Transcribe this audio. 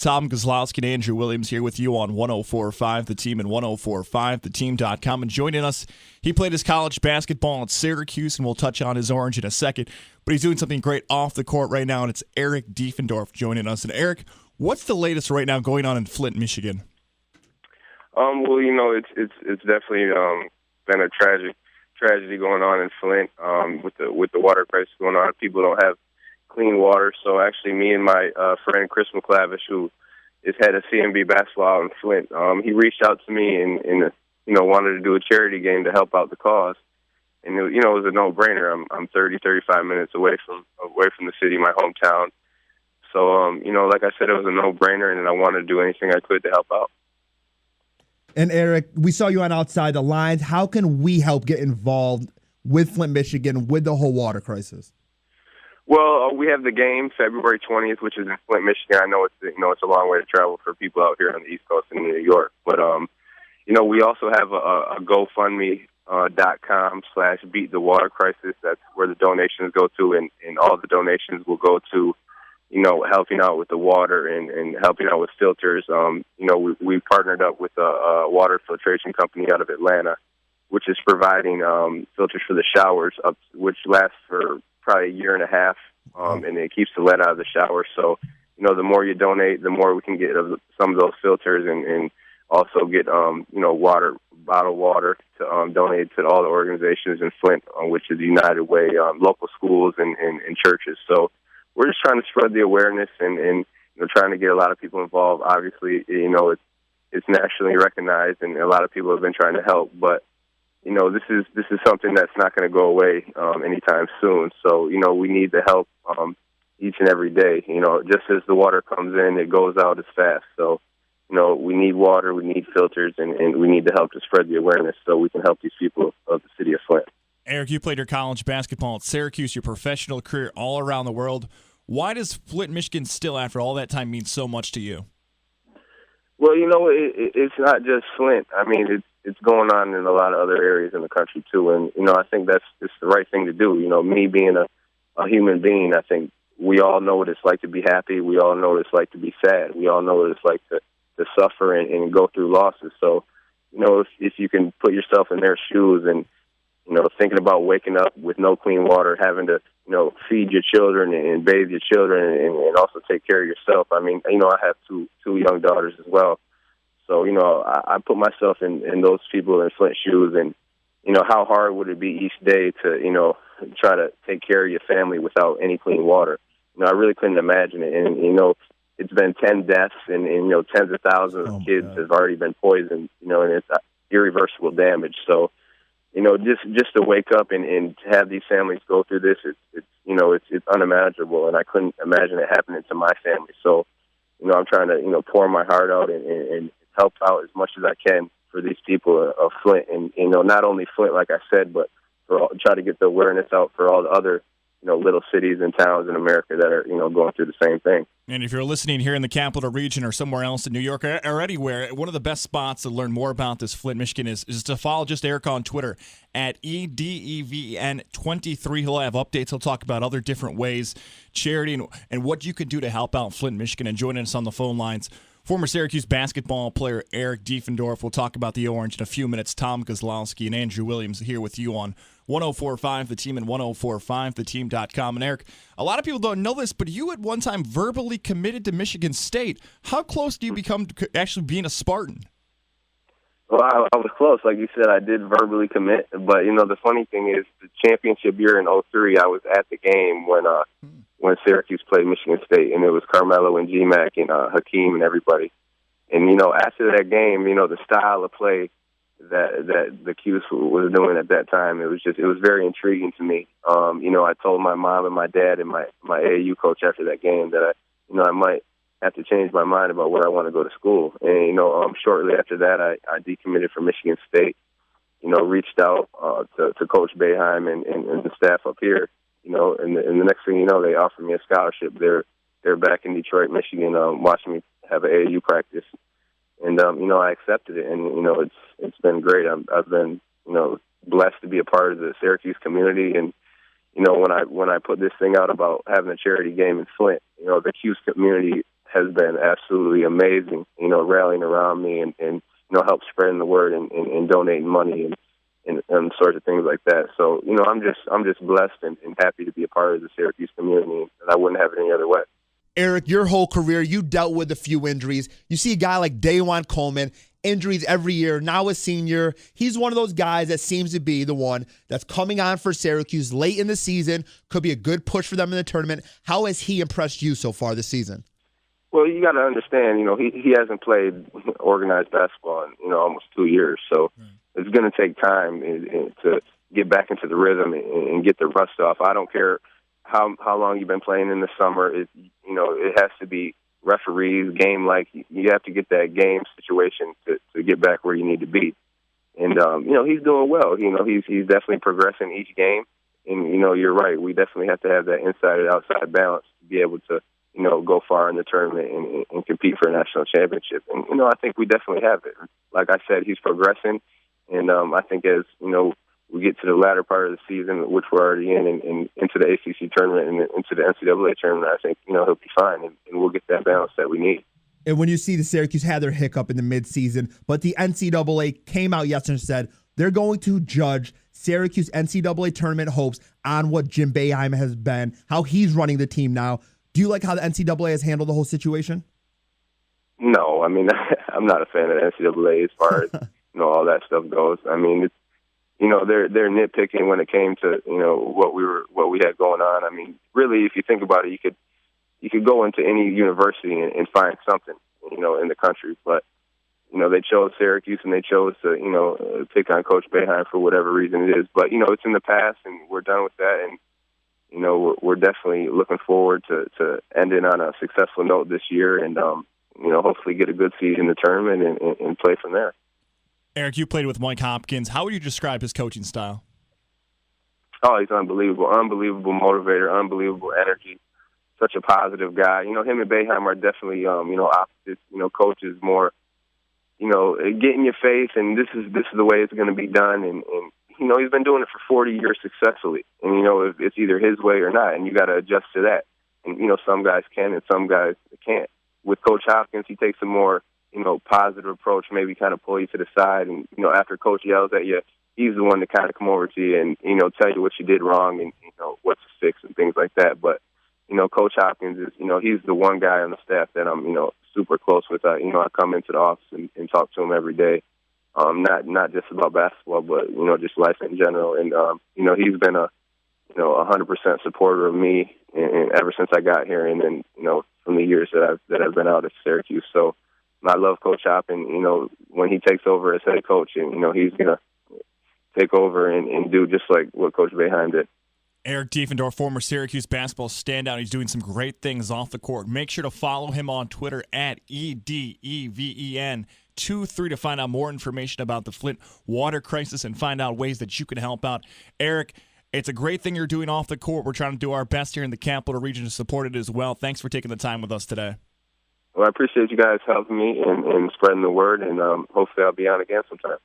Tom Kozlowski and Andrew Williams here with you on 104.5 The Team and 104.5theteam.com. And joining us, he played his college basketball at Syracuse, and we'll touch on his orange in a second. But he's doing something great off the court right now, and it's Eric Devendorf joining us. And Eric, what's the latest right now going on in Flint, Michigan? Well, it's definitely been a tragedy going on in Flint with the water crisis going on. People don't have clean water. So actually, me and my friend Chris McClavish, who is head of CMB basketball in Flint, he reached out to me and wanted to do a charity game to help out the cause. And it was a no-brainer. I'm 35 minutes away from the city, my hometown. So like I said, it was a no-brainer, and I wanted to do anything I could to help out. And Eric, we saw you on Outside the Lines. How can we help get involved with Flint, Michigan, with the whole water crisis? Well, we have the game February 20th, which is in Flint, Michigan. I know it's a long way to travel for people out here on the East Coast in New York, but we also have a GoFundMe.com/beatthewatercrisis. That's where the donations go to, and all the donations will go to helping out with the water and helping out with filters. We partnered up with a water filtration company out of Atlanta, which is providing filters for the showers, which lasts for probably a year and a half, and it keeps the lead out of the shower. So, the more you donate, the more we can get of some of those filters, and also get, bottled water to donate to all the organizations in Flint, which is United Way, local schools and churches. So we're just trying to spread the awareness and trying to get a lot of people involved. Obviously, it's nationally recognized, and a lot of people have been trying to help, but this is something that's not going to go away anytime soon. So, we need the help each and every day. Just as the water comes in, it goes out as fast. So, we need water, we need filters, and we need to help to spread the awareness so we can help these people of the city of Flint. Eric, you played your college basketball at Syracuse, your professional career all around the world. Why does Flint, Michigan still, after all that time, mean so much to you? Well, it's not just Flint. I mean, it's going on in a lot of other areas in the country, too. And, I think it's the right thing to do. Me being a human being, I think we all know what it's like to be happy. We all know what it's like to be sad. We all know what it's like to suffer and go through losses. So, if you can put yourself in their shoes and, thinking about waking up with no clean water, having to, feed your children and bathe your children and also take care of yourself. I mean, I have two young daughters as well. So, I put myself in those people in Flint shoes, and, how hard would it be each day to, try to take care of your family without any clean water? I really couldn't imagine it. And, it's been 10 deaths and tens of thousands of kids have already been poisoned, and it's irreversible damage. So, just to wake up and to have these families go through this, it's unimaginable, and I couldn't imagine it happening to my family. So, I'm trying to, pour my heart out and help out as much as I can for these people of Flint, and not only Flint, like I said, but try to get the awareness out for all the other little cities and towns in America that are going through the same thing. And if you're listening here in the capital region or somewhere else in New York or anywhere, one of the best spots to learn more about this Flint, Michigan is to follow just Eric on Twitter at EDEVN23. He'll have updates. He'll talk about other different ways, charity, and what you can do to help out Flint, Michigan. And joining us on the phone lines, former Syracuse basketball player Eric Devendorf. We'll talk about the Orange in a few minutes. Tom Kozlowski and Andrew Williams here with you on 104.5 The Team and 104.5theteam.com. And Eric, a lot of people don't know this, but you at one time verbally committed to Michigan State. How close do you become to actually being a Spartan? Well, I was close. Like you said, I did verbally commit. But, the funny thing is the championship year in 2003, I was at the game when Syracuse played Michigan State, and it was Carmelo and G-Mac and Hakeem and everybody. And, after that game, the style of play that the Cuse was doing at that time, it was very intriguing to me. I told my mom and my dad and my AAU coach after that game that I might have to change my mind about where I want to go to school. And shortly after that, I decommitted from Michigan State. Reached out to Coach Boeheim and the staff up here. And the next thing you know, they offered me a scholarship. They're back in Detroit, Michigan, watching me have an AAU practice. And, I accepted it, and, it's been great. I've been, blessed to be a part of the Syracuse community. And, when I put this thing out about having a charity game in Flint, the Cuse community has been absolutely amazing. Rallying around me and help spreading the word and donating money and sorts of things like that. So I'm just blessed and happy to be a part of the Syracuse community, and I wouldn't have it any other way. Eric, your whole career, you dealt with a few injuries. You see a guy like Daewon Coleman, injuries every year, now a senior. He's one of those guys that seems to be the one that's coming on for Syracuse late in the season, could be a good push for them in the tournament. How has he impressed you so far this season? Well, you got to understand, he hasn't played organized basketball in, almost 2 years. So it's going to take time to get back into the rhythm and get the rust off. I don't care how long you've been playing in the summer. It has to be referees, game-like. You have to get that game situation to get back where you need to be. And, he's doing well. He's definitely progressing each game. And, you're right. We definitely have to have that inside and outside balance to be able to, go far in the tournament and compete for a national championship. And, I think we definitely have it. Like I said, he's progressing. And I think as, we get to the latter part of the season, which we're already in, and into the ACC tournament and into the NCAA tournament, I think, he'll be fine, and we'll get that balance that we need. And when you see the Syracuse had their hiccup in the midseason, but the NCAA came out yesterday and said they're going to judge Syracuse NCAA tournament hopes on what Jim Boeheim has been, how he's running the team now. Do you like how the NCAA has handled the whole situation? No, I'm not a fan of the NCAA as far as all that stuff goes. It's, they're nitpicking when it came to what we had going on. Really, if you think about it, you could go into any university and find something in the country, but they chose Syracuse and they chose to pick on Coach Boeheim for whatever reason it is. But it's in the past and we're done with that, and we're definitely looking forward to ending on a successful note this year, and hopefully get a good season in the tournament and play from there. Eric, you played with Mike Hopkins. How would you describe his coaching style? Oh, he's unbelievable motivator, unbelievable energy, such a positive guy. Him and Boeheim are definitely, opposites. Coach is more, get in your face, and this is the way it's going to be done. And he's been doing it for 40 years successfully. And, it's either his way or not, and you got to adjust to that. And, some guys can and some guys can't. With Coach Hopkins, he takes a more, positive approach, maybe kind of pull you to the side. And, after Coach yells at you, he's the one to kind of come over to you and, tell you what you did wrong and, what to fix and things like that. But, Coach Hopkins is, he's the one guy on the staff that I'm, super close with. I come into the office and talk to him every day. Not just about basketball, but, just life in general. And, he's been a 100% supporter of me and ever since I got here. And then, from the years that I've been out at Syracuse. So, I love Coach Hop, and, when he takes over as head coach, and, he's going to take over and do just like what Coach Boeheim did. Eric Devendorf, former Syracuse basketball standout. He's doing some great things off the court. Make sure to follow him on Twitter at EDEVEN23 to find out more information about the Flint water crisis and find out ways that you can help out. Eric, it's a great thing you're doing off the court. We're trying to do our best here in the Capital Region to support it as well. Thanks for taking the time with us today. Well, I appreciate you guys helping me and spreading the word, and hopefully I'll be on again sometime.